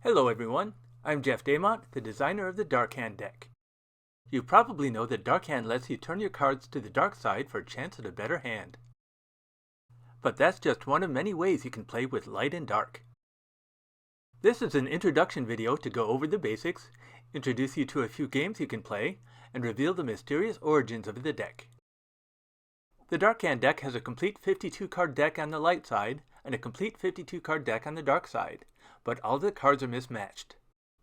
Hello everyone, I'm Jeff Daymont, the designer of the Dark Hand deck. You probably know that Dark Hand lets you turn your cards to the dark side for a chance at a better hand. But that's just one of many ways you can play with light and dark. This is an introduction video to go over the basics, introduce you to a few games you can play, and reveal the mysterious origins of the deck. The Dark Hand deck has a complete 52 card deck on the light side and a complete 52 card deck on the dark side, but all the cards are mismatched.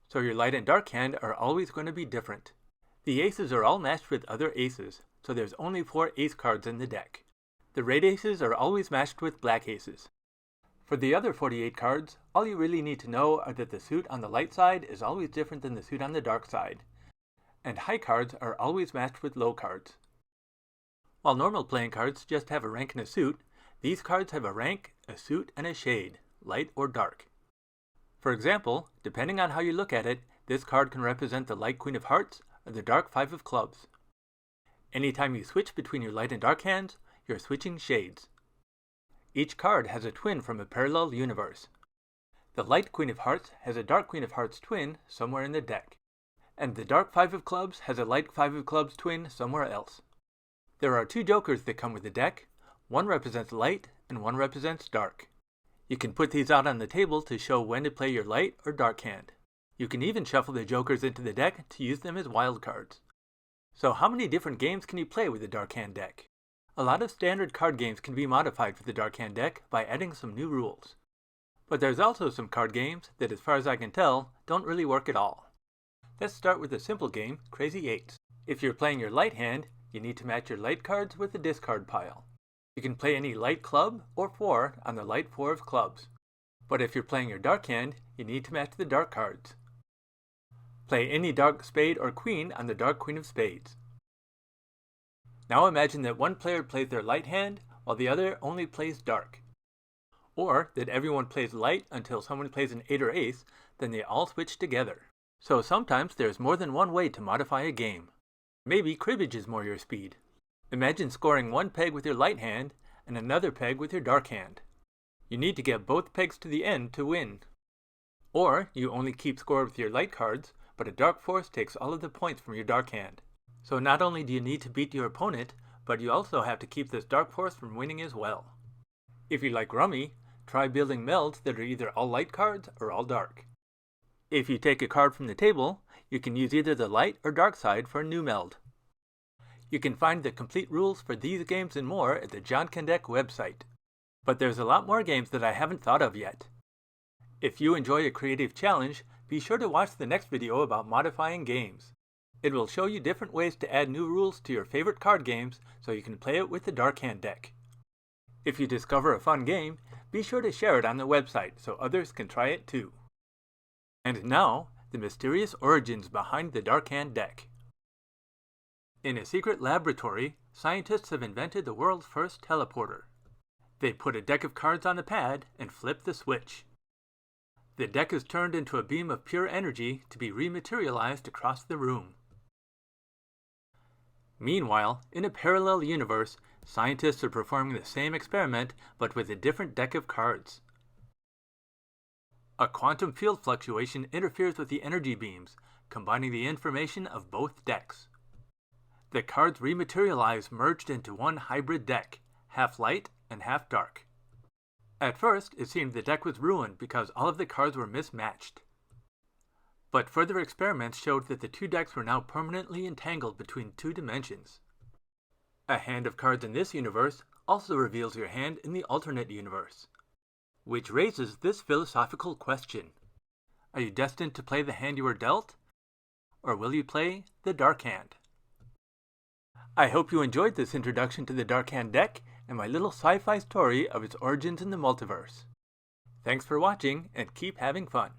So your light and dark hand are always going to be different. The aces are all matched with other aces, so there's only 4 ace cards in the deck. The red aces are always matched with black aces. For the other 48 cards, all you really need to know are that the suit on the light side is always different than the suit on the dark side, and high cards are always matched with low cards. While normal playing cards just have a rank and a suit, these cards have a rank, a suit, and a shade, light or dark. For example, depending on how you look at it, this card can represent the light Queen of Hearts or the dark 5 of Clubs. Anytime you switch between your light and dark hands, you're switching shades. Each card has a twin from a parallel universe. The light Queen of Hearts has a dark Queen of Hearts twin somewhere in the deck, and the dark 5 of Clubs has a light 5 of Clubs twin somewhere else. There are 2 jokers that come with the deck. One represents light and one represents dark. You can put these out on the table to show when to play your light or dark hand. You can even shuffle the jokers into the deck to use them as wild cards. So how many different games can you play with the Dark Hand deck? A lot of standard card games can be modified for the Dark Hand deck by adding some new rules. But there's also some card games that, as far as I can tell, don't really work at all. Let's start with a simple game, Crazy Eights. If you're playing your light hand, you need to match your light cards with the discard pile. You can play any light club or 4 on the light 4 of clubs. But if you're playing your dark hand, you need to match the dark cards. Play any dark spade or queen on the dark queen of spades. Now imagine that one player plays their light hand while the other only plays dark. Or that everyone plays light until someone plays an 8 or ace, then they all switch together. So sometimes there's more than one way to modify a game. Maybe cribbage is more your speed. Imagine scoring one peg with your light hand and another peg with your dark hand. You need to get both pegs to the end to win. Or you only keep score with your light cards, but a dark force takes all of the points from your dark hand. So not only do you need to beat your opponent, but you also have to keep this dark force from winning as well. If you like Rummy, try building melds that are either all light cards or all dark. If you take a card from the table, you can use either the light or dark side for a new meld. You can find the complete rules for these games and more at the Janken deck website. But there's a lot more games that I haven't thought of yet. If you enjoy a creative challenge, be sure to watch the next video about modifying games. It will show you different ways to add new rules to your favorite card games so you can play it with the Dark Hand deck. If you discover a fun game, be sure to share it on the website so others can try it too. And now, the mysterious origins behind the Dark Hand deck. In a secret laboratory, scientists have invented the world's first teleporter. They put a deck of cards on the pad and flip the switch. The deck is turned into a beam of pure energy to be rematerialized across the room. Meanwhile, in a parallel universe, scientists are performing the same experiment but with a different deck of cards. A quantum field fluctuation interferes with the energy beams, combining the information of both decks. The cards rematerialize merged into one hybrid deck, half light and half dark. At first, it seemed the deck was ruined because all of the cards were mismatched. But further experiments showed that the 2 decks were now permanently entangled between 2 dimensions. A hand of cards in this universe also reveals your hand in the alternate universe. Which raises this philosophical question. Are you destined to play the hand you were dealt? Or will you play the Dark Hand? I hope you enjoyed this introduction to the Dark Hand deck and my little sci-fi story of its origins in the multiverse. Thanks for watching and keep having fun.